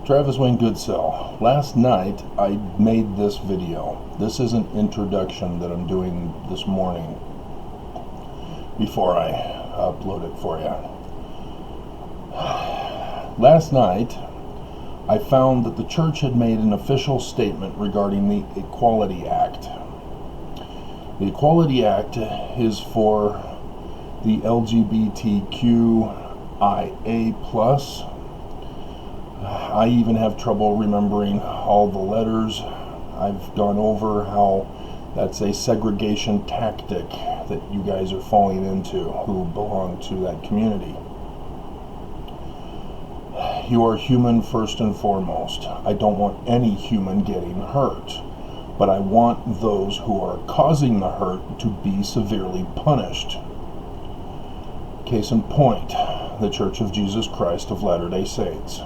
Travis Wayne Goodsell. Last night I made this video. This is an introduction that I'm doing this morning before I upload it for you. Last night I found that the church had made an official statement regarding the Equality Act. The Equality Act is for the LGBTQIA+. I even have trouble remembering all the letters. I've gone over how that's a segregation tactic that you guys are falling into who belong to that community. You are human first and foremost. I don't want any human getting hurt, but I want those who are causing the hurt to be severely punished. Case in point, the Church of Jesus Christ of Latter-day Saints.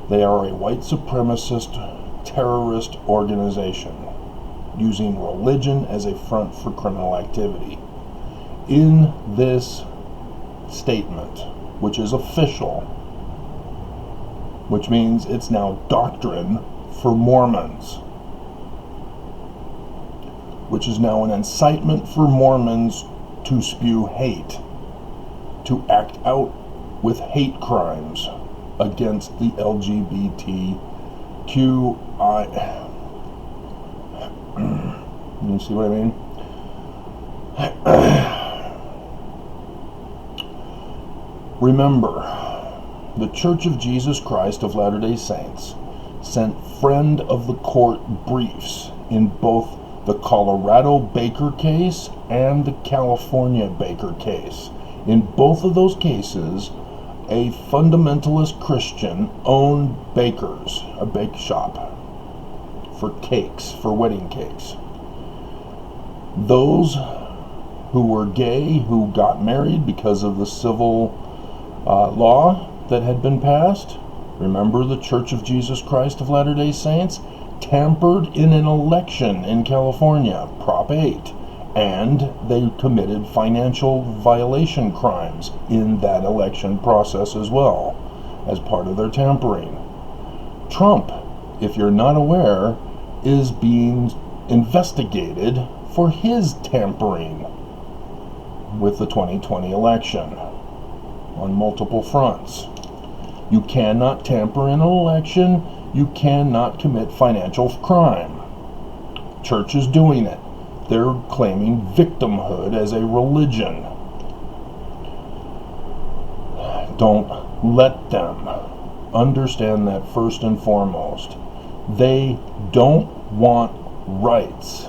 They are a white supremacist terrorist organization using religion as a front for criminal activity. In this statement, which is official, which means it's now doctrine for Mormons, which is now an incitement for Mormons to spew hate, to act out with hate crimes against the LGBTQI. You see what I mean? Remember, the Church of Jesus Christ of Latter-day Saints sent friend of the court briefs in both the Colorado Baker case and the California Baker case. In both of those cases, a fundamentalist Christian owned bakers, a bake shop for cakes, for wedding cakes. Those who were gay, who got married because of the civil law that had been passed, remember the Church of Jesus Christ of Latter-day Saints tampered in an election in California, Prop 8. And they committed financial violation crimes in that election process as well, as part of their tampering. Trump, if you're not aware, is being investigated for his tampering with the 2020 election on multiple fronts. You cannot tamper in an election. You cannot commit financial crime. Church is doing it. They're claiming victimhood as a religion. Don't let them. Understand that first and foremost. They don't want rights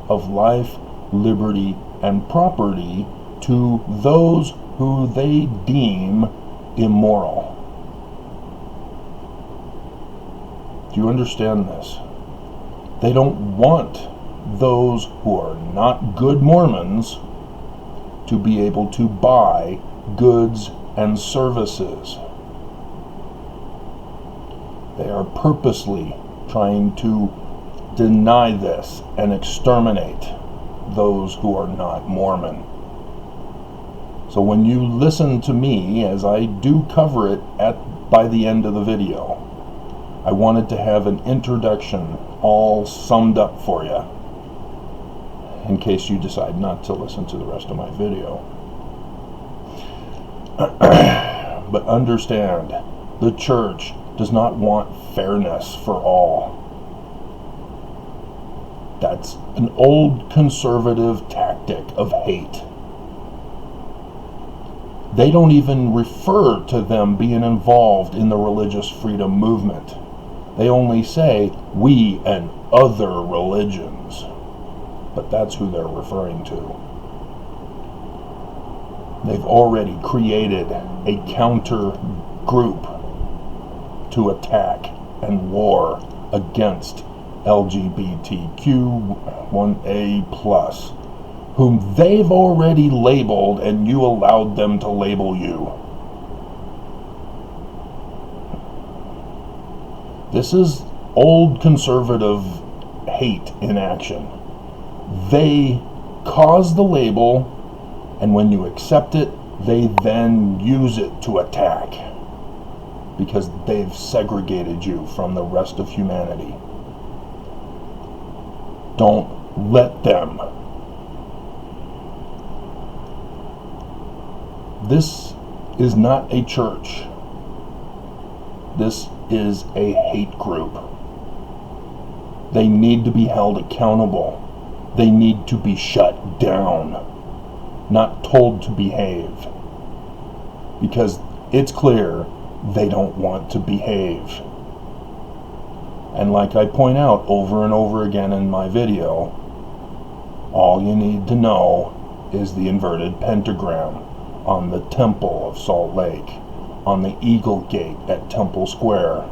of life, liberty, and property to those who they deem immoral. Do you understand this? They don't want those who are not good Mormons to be able to buy goods and services. They are purposely trying to deny this and exterminate those who are not Mormon. So when you listen to me, as I do cover it by the end of the video, I wanted to have an introduction all summed up for you, in case you decide not to listen to the rest of my video. But understand, the church does not want fairness for all. That's an old conservative tactic of hate. They don't even refer to them being involved in the religious freedom movement. They only say, we and other religions. But that's who they're referring to. They've already created a counter group to attack and war against LGBTQIA+, whom they've already labeled, and you allowed them to label you. This is old conservative hate in action. They cause the label, and when you accept it, they then use it to attack. because they've segregated you from the rest of humanity. Don't let them. This is not a church. This is a hate group. They need to be held accountable. They need to be shut down, not told to behave. Because it's clear they don't want to behave. And like I point out over and over again in my video, all you need to know is the inverted pentagram on the Temple of Salt Lake, on the Eagle Gate at Temple Square.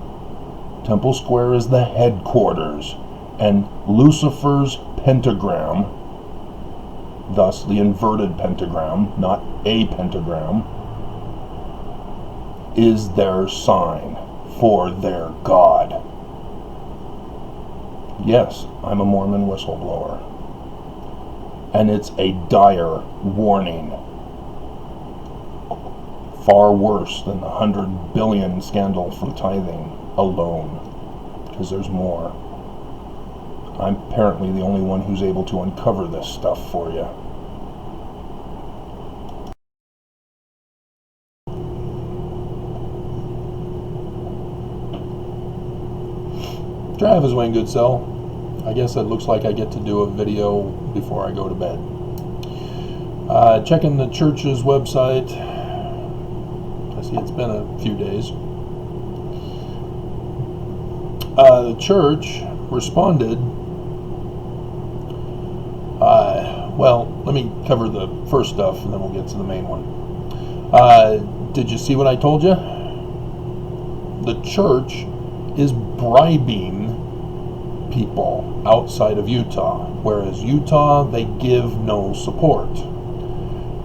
Temple Square is the headquarters, and Lucifer's pentagram, thus the inverted pentagram, not a pentagram, is their sign for their God. Yes, I'm a Mormon whistleblower. And it's a dire warning. Far worse than the 100 billion scandal from tithing alone. Because there's more. I'm apparently the only one who's able to uncover this stuff for you. Travis Wayne Goodsell. I guess it looks like I get to do a video before I go to bed. Checking the church's website. I see it's been a few days. The church responded. Well, let me cover the first stuff and then we'll get to the main one. Did you see what I told you? The church is bribing people outside of Utah, whereas Utah, they give no support.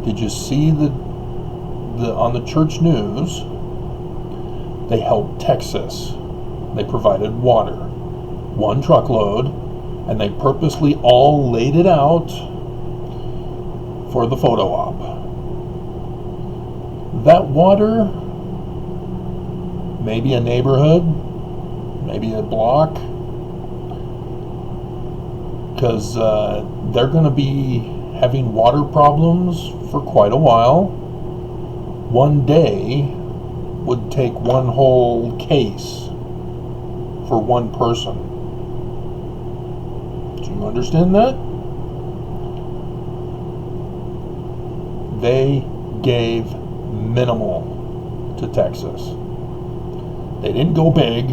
Did you see the on the church news? They helped Texas. They provided water, 1 truckload, and they purposely all laid it out for the photo op. That water, maybe a neighborhood, maybe a block, because they're going to be having water problems for quite a while. One day would take one whole case for one person. Do you understand that? They gave minimal to Texas. They didn't go big,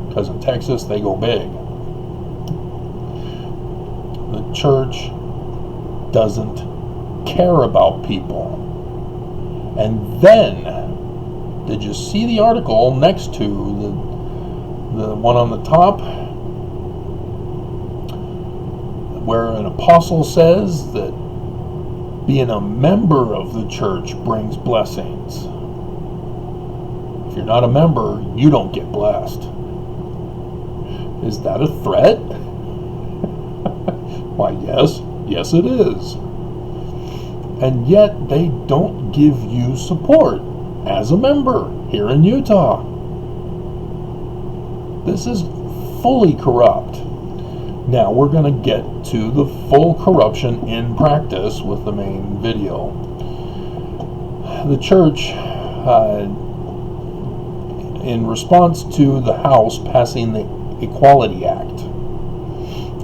because in Texas they go big. The church doesn't care about people. And then, did you see the article next to the one on the top, where an apostle says that being a member of the church brings blessings? If you're not a member, you don't get blessed. Is that a threat? Why, yes it is. And yet they don't give you support as a member here in Utah. This is fully corrupt. Now we're going to get to the full corruption in practice with the main video. The church, in response to the House passing the Equality Act,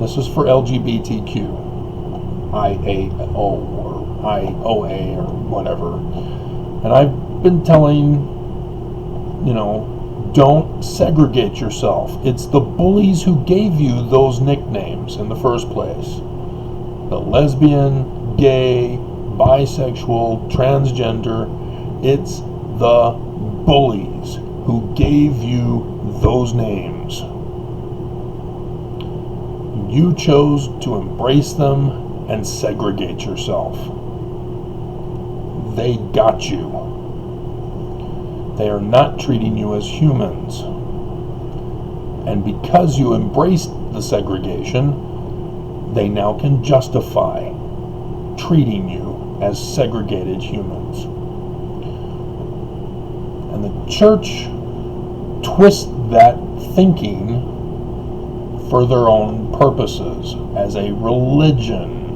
this is for LGBTQIA or IOA or whatever. And I've been telling, don't segregate yourself. It's the bullies who gave you those nicknames in the first place. The lesbian, gay, bisexual, transgender. It's the bullies who gave you those names. You chose to embrace them and segregate yourself. They got you. They are not treating you as humans. And because you embraced the segregation, they now can justify treating you as segregated humans. And the church twist that thinking for their own purposes as a religion.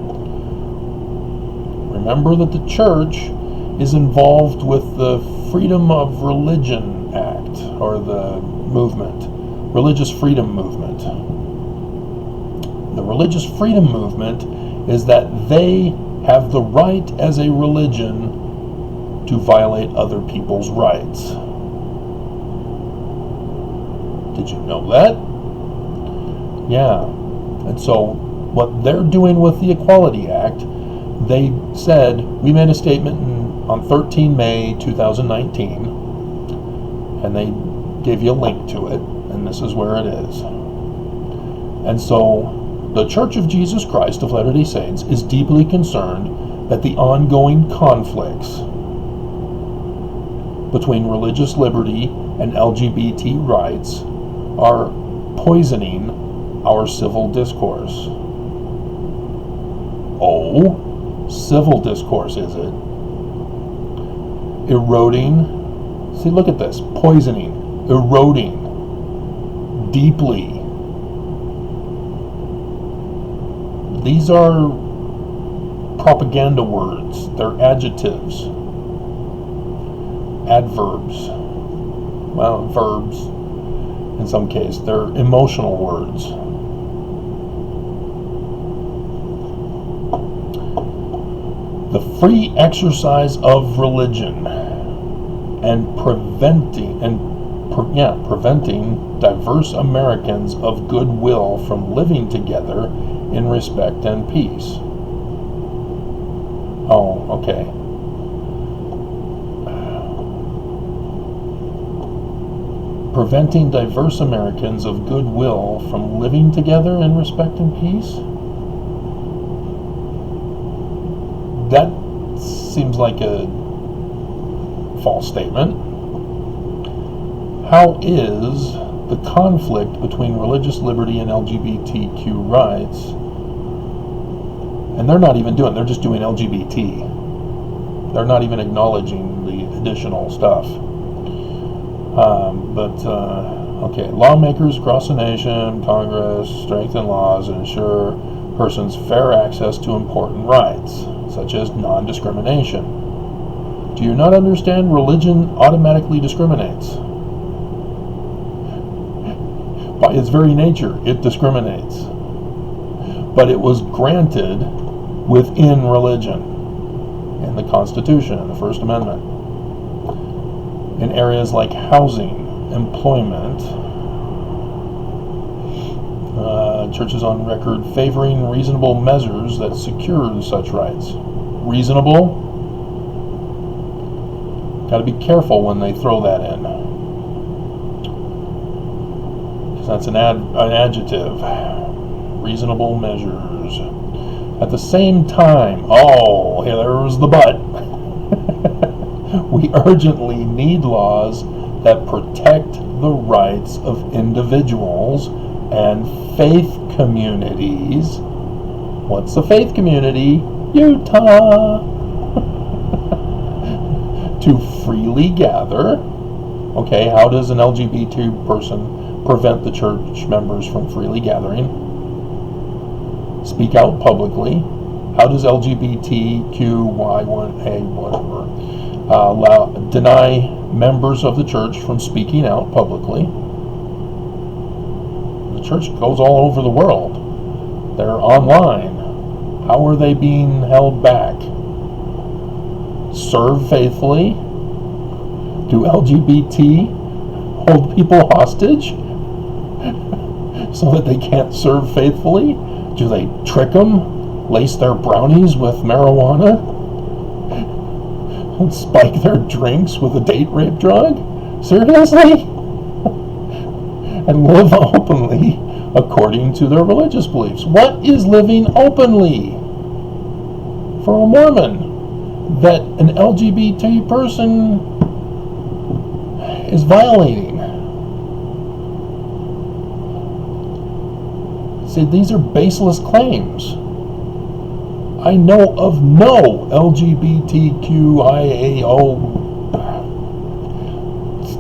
Remember that the church is involved with the Freedom of Religion Act, or the movement, Religious Freedom Movement. The Religious Freedom Movement is that they have the right as a religion to violate other people's rights. Did you know that? Yeah. And so what they're doing with the Equality Act, they said, we made a statement on 13 May 2019, and they gave you a link to it, and this is where it is. And so the Church of Jesus Christ of Latter-day Saints is deeply concerned that the ongoing conflicts between religious liberty and LGBT rights are poisoning our civil discourse. Oh, civil discourse, is it? Eroding. See, look at this. Poisoning, eroding, deeply. These are propaganda words. They're adjectives, adverbs, well, verbs in some case. They're emotional words. The free exercise of religion and preventing diverse Americans of goodwill from living together in respect and peace. Oh, okay. Preventing diverse Americans of goodwill from living together in respect and peace? That seems like a false statement. How is the conflict between religious liberty and LGBTQ rights, and they're not even doing, they're just doing LGBT. They're not even acknowledging the additional stuff. Okay, lawmakers across the nation, Congress, strengthen laws and ensure persons fair access to important rights, such as non-discrimination. Do you not understand religion automatically discriminates? By its very nature, it discriminates. But it was granted within religion, in the Constitution, in the First Amendment. In areas like housing, employment, churches on record favoring reasonable measures that secure such rights. Reasonable? Got to be careful when they throw that in, because that's an adjective. Reasonable measures. At the same time, oh, here there's the but. We urgently need laws that protect the rights of individuals and faith communities. What's a faith community? Utah. To freely gather. Okay, how does an LGBT person prevent the church members from freely gathering? Speak out publicly. How does LGBTQIA, whatever, deny members of the church from speaking out publicly? The church goes all over the world. They're online. How are they being held back? Serve faithfully? Do LGBT hold people hostage so that they can't serve faithfully? Do they trick them? Lace their brownies with marijuana? And spike their drinks with a date rape drug? Seriously? And live openly according to their religious beliefs. What is living openly for a Mormon that an LGBT person is violating? See, these are baseless claims. I know of no LGBTQIA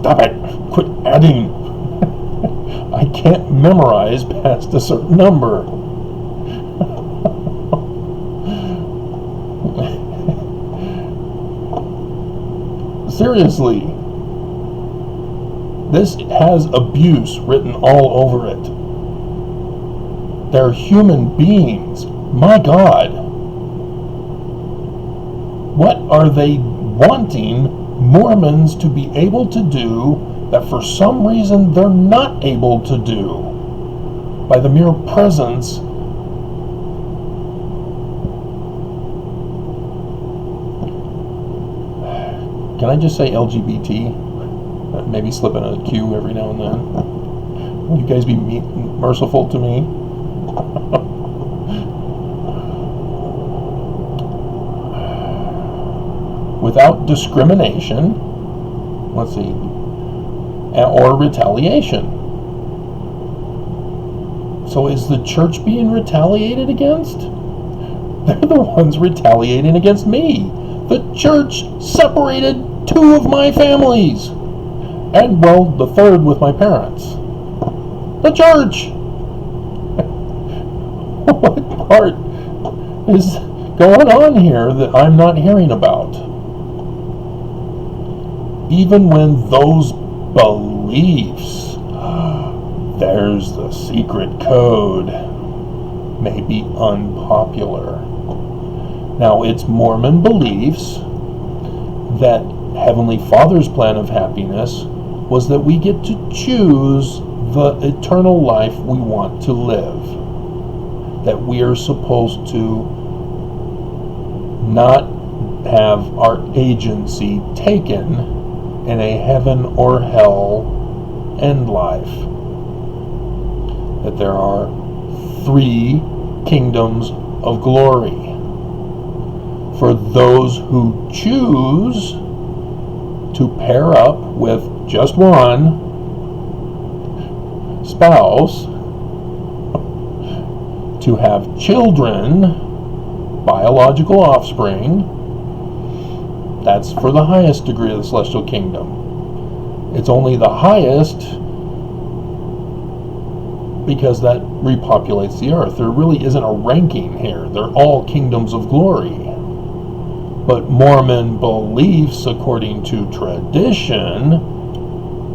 Stop it! Quit adding! I can't memorize past a certain number. Seriously. This has abuse written all over it. They're human beings. My God. What are they wanting Mormons to be able to do that for some reason they're not able to do by the mere presence Can I just say LGBT? Maybe slip in a Q every now and then. Will you guys be merciful to me? Without discrimination, let's see, or retaliation. So is the church being retaliated against? They're the ones retaliating against me. The church separated 2 of my families. And, well, the 3rd with my parents. The church! What part is going on here that I'm not hearing about? Even when those beliefs, there's the secret code, may be unpopular. Now, it's Mormon beliefs that Heavenly Father's plan of happiness was that we get to choose the eternal life we want to live. That we are supposed to not have our agency taken in a heaven or hell end life. That there are 3 kingdoms of glory. For those who choose to pair up with just one spouse, to have children, biological offspring, that's for the highest degree of the celestial kingdom. It's only the highest because that repopulates the earth. There really isn't a ranking here. They're all kingdoms of glory. But Mormon beliefs, according to tradition,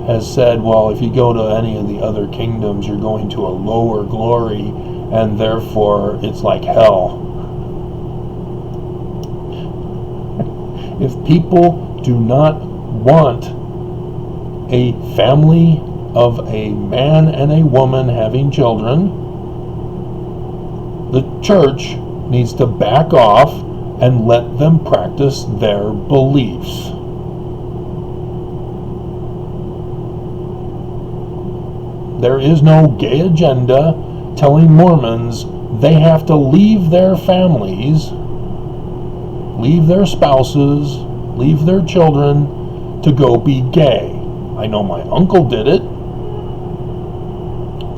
has said, well, if you go to any of the other kingdoms, you're going to a lower glory, and therefore it's like hell. If people do not want a family of a man and a woman having children, the church needs to back off and let them practice their beliefs. There is no gay agenda telling Mormons they have to leave their families, leave their spouses, leave their children to go be gay. I know my uncle did it.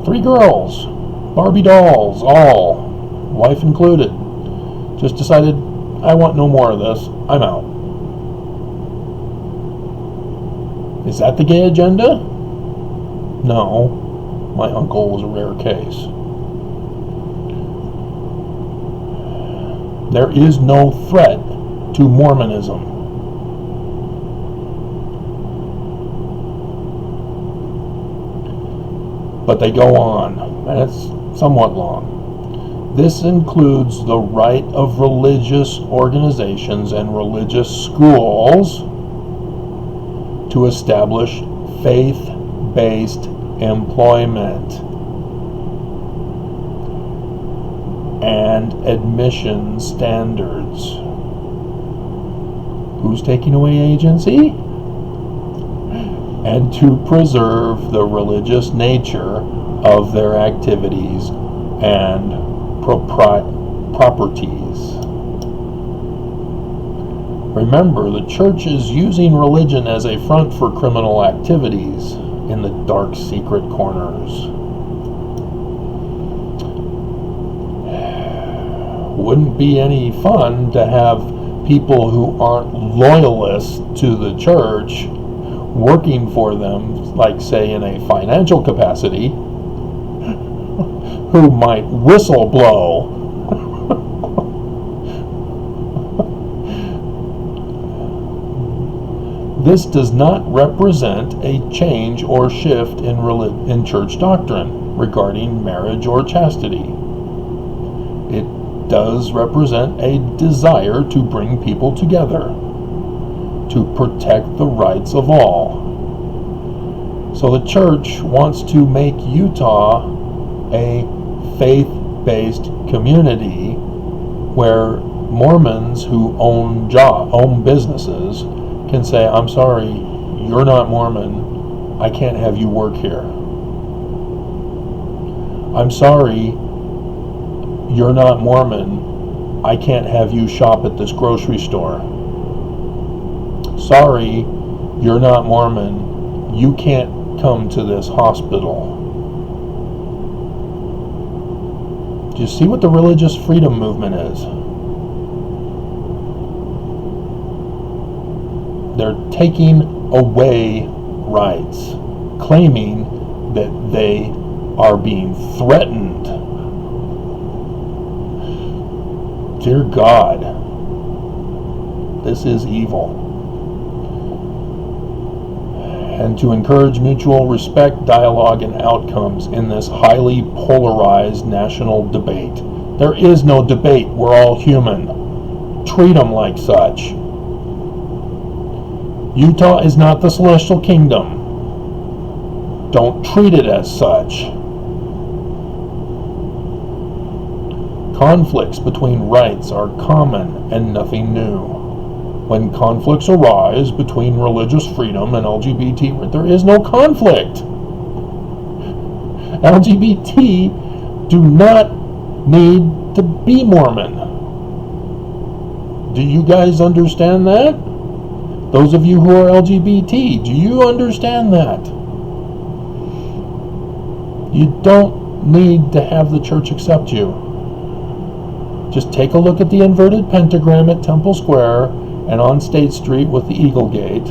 3 girls, Barbie dolls, all, wife included. Just decided, I want no more of this. I'm out. Is that the gay agenda? No. My uncle was a rare case. There is no threat to Mormonism. But they go on, and it's somewhat long. This includes the right of religious organizations and religious schools to establish faith-based employment and admission standards. Who's taking away agency? And to preserve the religious nature of their activities and properties. Remember, the church is using religion as a front for criminal activities in the dark secret corners. Wouldn't be any fun to have people who aren't loyalists to the church working for them, like say in a financial capacity, who might whistle blow. This does not represent a change or shift in church doctrine regarding marriage or chastity. It does represent a desire to bring people together, to protect the rights of all. So the church wants to make Utah a faith-based community where Mormons who own businesses can say, I'm sorry, you're not Mormon, I can't have you work here. I'm sorry, you're not Mormon, I can't have you shop at this grocery store. Sorry, you're not Mormon, you can't come to this hospital. Do you see what the religious freedom movement is? They're taking away rights, claiming that they are being threatened. Dear God, this is evil. And to encourage mutual respect, dialogue, and outcomes in this highly polarized national debate. There is no debate. We're all human. Treat them like such. Utah is not the celestial kingdom. Don't treat it as such. Conflicts between rights are common and nothing new. When conflicts arise between religious freedom and LGBT, there is no conflict. LGBT do not need to be Mormon. Do you guys understand that? Those of you who are LGBT, do you understand that? You don't need to have the church accept you. Just take a look at the inverted pentagram at Temple Square and on State Street with the Eagle Gate.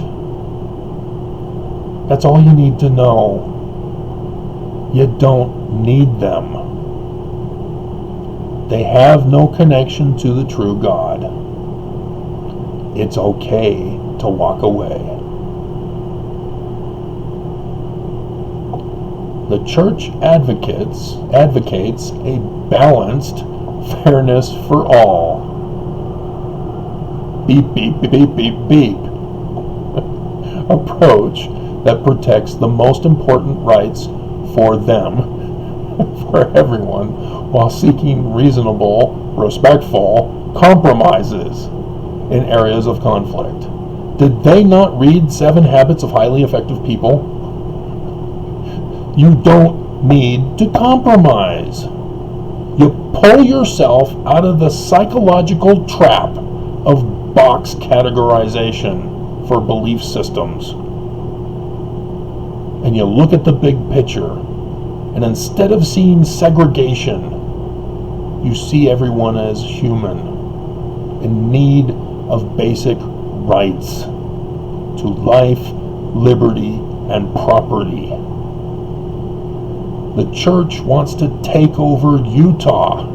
That's all you need to know. You don't need them. They have no connection to the true God. It's okay to walk away. The church advocates a balanced fairness for all. Beep, beep, beep, beep, beep, beep. Approach that protects the most important rights for them, for everyone, while seeking reasonable, respectful compromises in areas of conflict. Did they not read 7 Habits of Highly Effective People? You don't need to compromise. You pull yourself out of the psychological trap of box categorization for belief systems. And you look at the big picture, and instead of seeing segregation, you see everyone as human, in need of basic rights to life, liberty, and property. The church wants to take over Utah.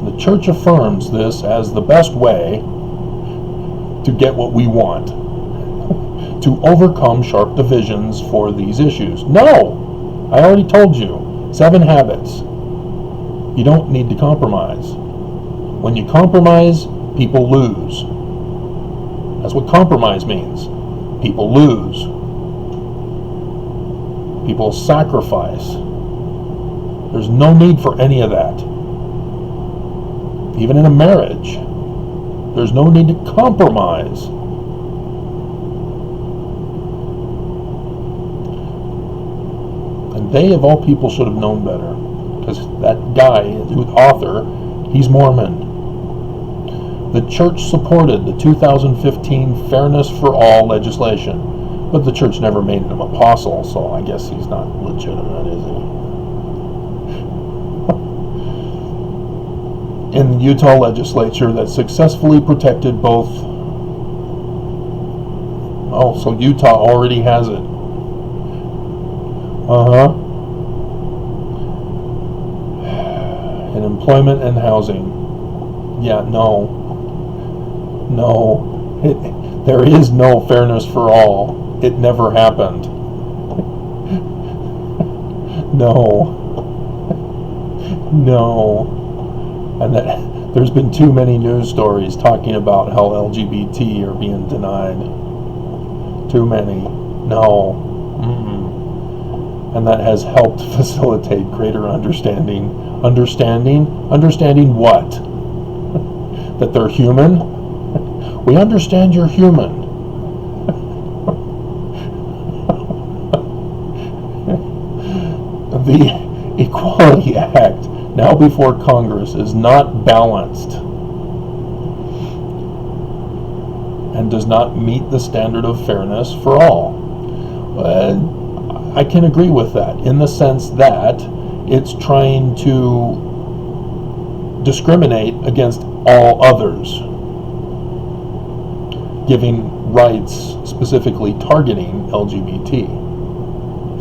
The church affirms this as the best way to get what we want, to overcome sharp divisions for these issues. No! I already told you, 7 habits. You don't need to compromise. When you compromise, people lose. That's what compromise means. People lose. People sacrifice. There's no need for any of that. Even in a marriage, there's no need to compromise. And they, of all people, should have known better. Because that guy, the author, he's Mormon. The church supported the 2015 Fairness for All legislation, but the church never made him apostle, so I guess he's not legitimate, is he? Utah legislature that successfully protected both. Oh, so Utah already has it. In employment and housing. Yeah, no. There is no fairness for all. It never happened. No. And that there's been too many news stories talking about how LGBT are being denied. Too many. No. And that has helped facilitate greater understanding. Understanding what? That they're human? We understand you're human. The Equality Act, now before Congress, is not balanced and does not meet the standard of fairness for all. I can agree with that in the sense that it's trying to discriminate against all others, giving rights specifically targeting LGBT.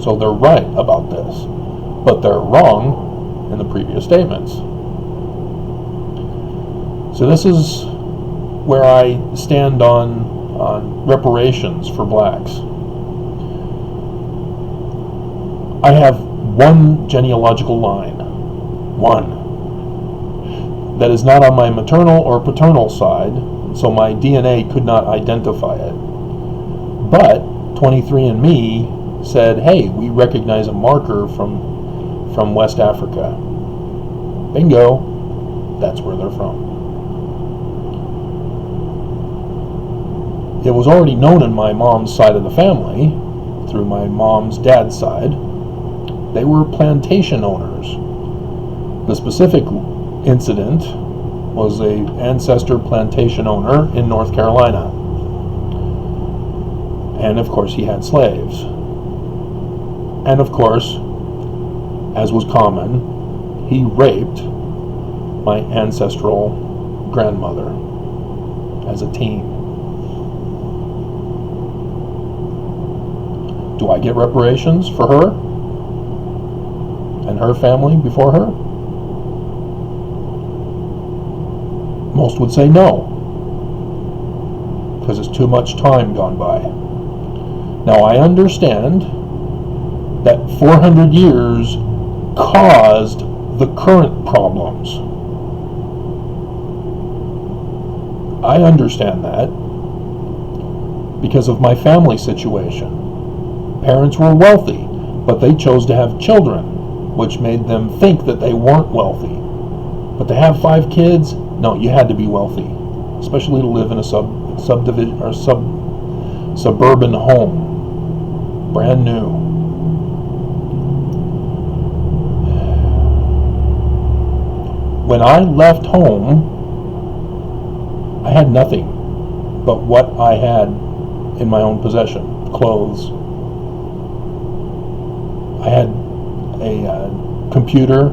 So they're right about this, but they're wrong in the previous statements. So this is where I stand on reparations for blacks. I have one genealogical line, one, that is not on my maternal or paternal side, so my DNA could not identify it. But 23andMe said, hey, we recognize a marker from West Africa. Bingo, that's where they're from. It was already known in my mom's side of the family, through my mom's dad's side. They were plantation owners. The specific incident was an ancestor plantation owner in North Carolina. And of course he had slaves. And of course, as was common, he raped my ancestral grandmother as a teen. Do I get reparations for her and her family before her? Most would say no, because it's too much time gone by. Now I understand that 400 years caused the current problems. I understand that because of my family situation. Parents were wealthy, but they chose to have children, which made them think that they weren't wealthy. But to have 5 kids, no, you had to be wealthy, especially to live in a subdivision or suburban home, brand new. When I left home, I had nothing but what I had in my own possession, clothes. I had a computer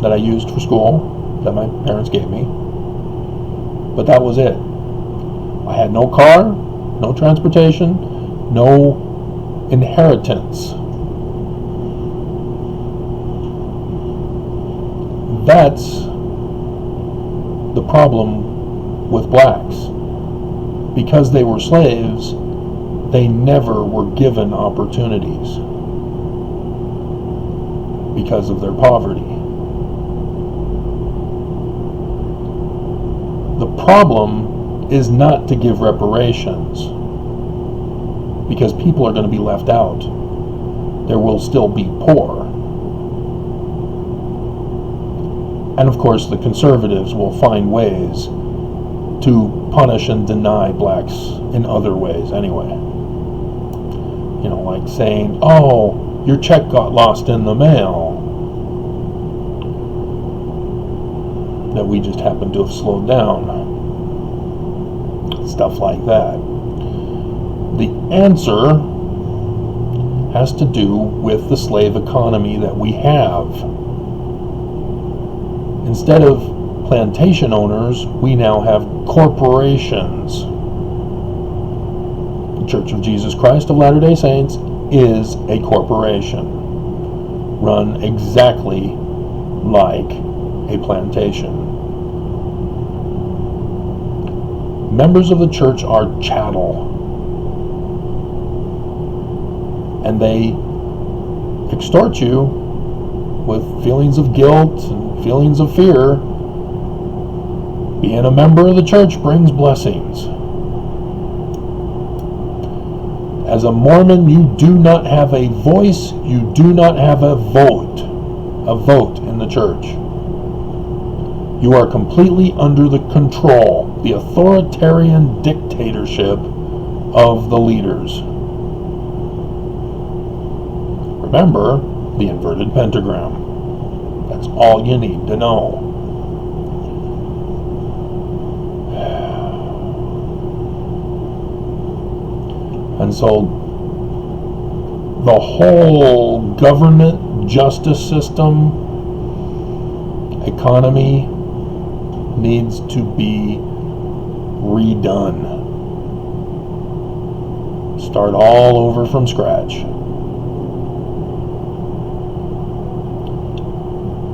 that I used for school that my parents gave me, but that was it. I had no car, no transportation, no inheritance. That's the problem with blacks. Because they were slaves, they never were given opportunities because of their poverty. The problem is not to give reparations, because people are going to be left out. There will still be poor. And of course, the conservatives will find ways to punish and deny blacks in other ways anyway. You know, like saying, oh, your check got lost in the mail. That we just happened to have slowed down. Stuff like that. The answer has to do with the slave economy that we have. Instead of plantation owners, we now have corporations. The Church of Jesus Christ of Latter-day Saints is a corporation, run exactly like a plantation. Members of the church are chattel, and they extort you with feelings of guilt and feelings of fear. Being a member of the church brings blessings. As a Mormon, you do not have a voice, you do not have a vote in the church. You are completely under the control, the authoritarian dictatorship of the leaders. Remember the inverted pentagram. That's all you need to know. And so the whole government, justice system, economy needs to be redone. Start all over from scratch.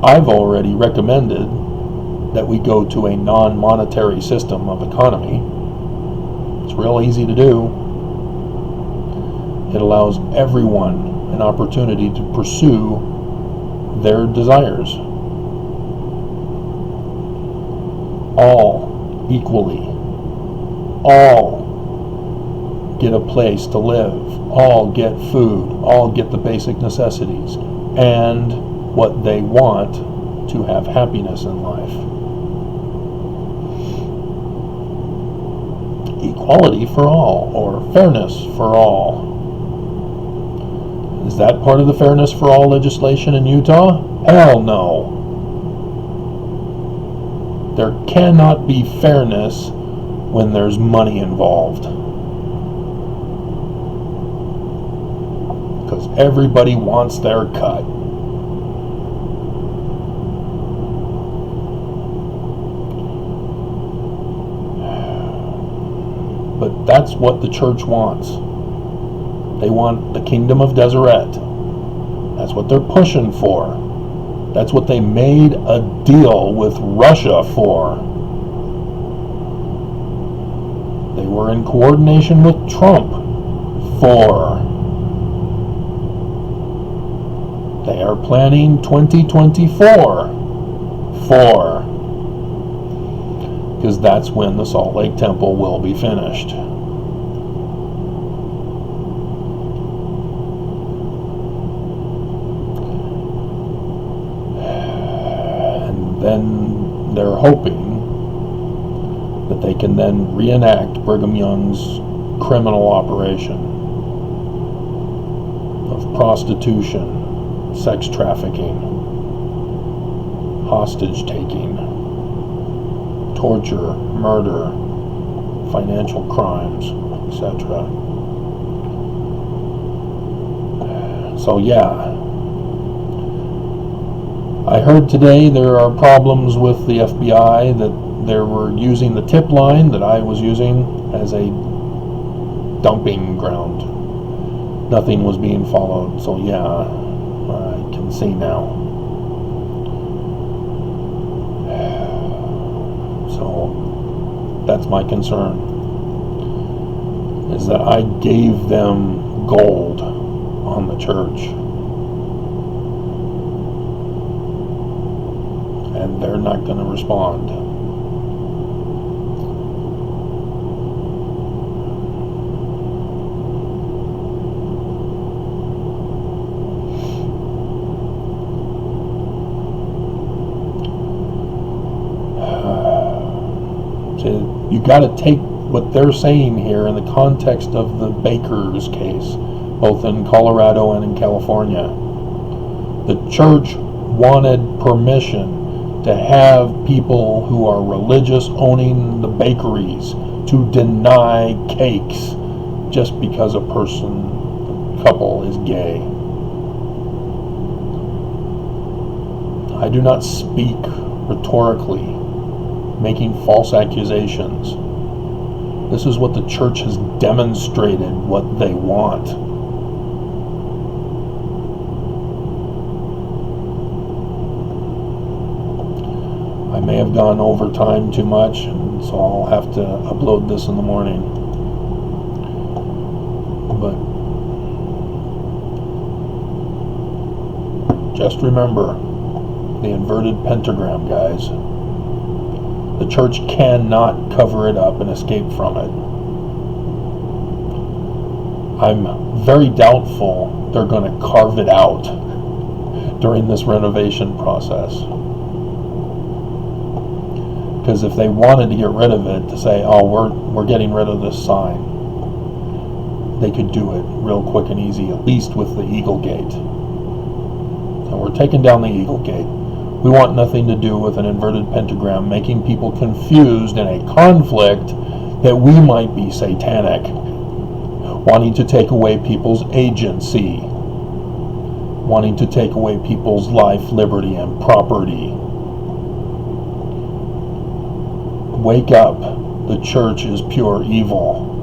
I've already recommended that we go to a non-monetary system of economy. It's real easy to do. It allows everyone an opportunity to pursue their desires. All equally. All get a place to live. All get food. All get the basic necessities. And what they want to have happiness in life. Equality for all, or fairness for all. Is that part of the fairness for all legislation in Utah? Hell no. There cannot be fairness when there's money involved. Because everybody wants their cut. But that's what the church wants. They want the kingdom of Deseret. That's what they're pushing for. That's what they made a deal with Russia for. They were in coordination with Trump for. They are planning 2024 for. Because that's when the Salt Lake Temple will be finished. And then they're hoping that they can then reenact Brigham Young's criminal operation of prostitution, sex trafficking, hostage taking, torture, murder, financial crimes, etc. So yeah, I heard today there are problems with the FBI, that they were using the tip line that I was using as a dumping ground. Nothing was being followed, so yeah, I can see now. So that's my concern, is that I gave them gold on the church, and they're not going to respond. You got to take what they're saying here in the context of the Baker's case, both in Colorado and in California. The church wanted permission to have people who are religious owning the bakeries to deny cakes just because a couple is gay. I do not speak rhetorically, making false accusations. This is what the church has demonstrated what they want. I may have gone over time too much, so I'll have to upload this in the morning. But just remember the inverted pentagram, guys. The church cannot cover it up and escape from it. I'm very doubtful they're going to carve it out during this renovation process. Because if they wanted to get rid of it, to say, oh, we're getting rid of this sign, they could do it real quick and easy, at least with the Eagle Gate. So we're taking down the Eagle Gate. We want nothing to do with an inverted pentagram, making people confused in a conflict that we might be satanic, wanting to take away people's agency, wanting to take away people's life, liberty, and property. Wake up. The church is pure evil.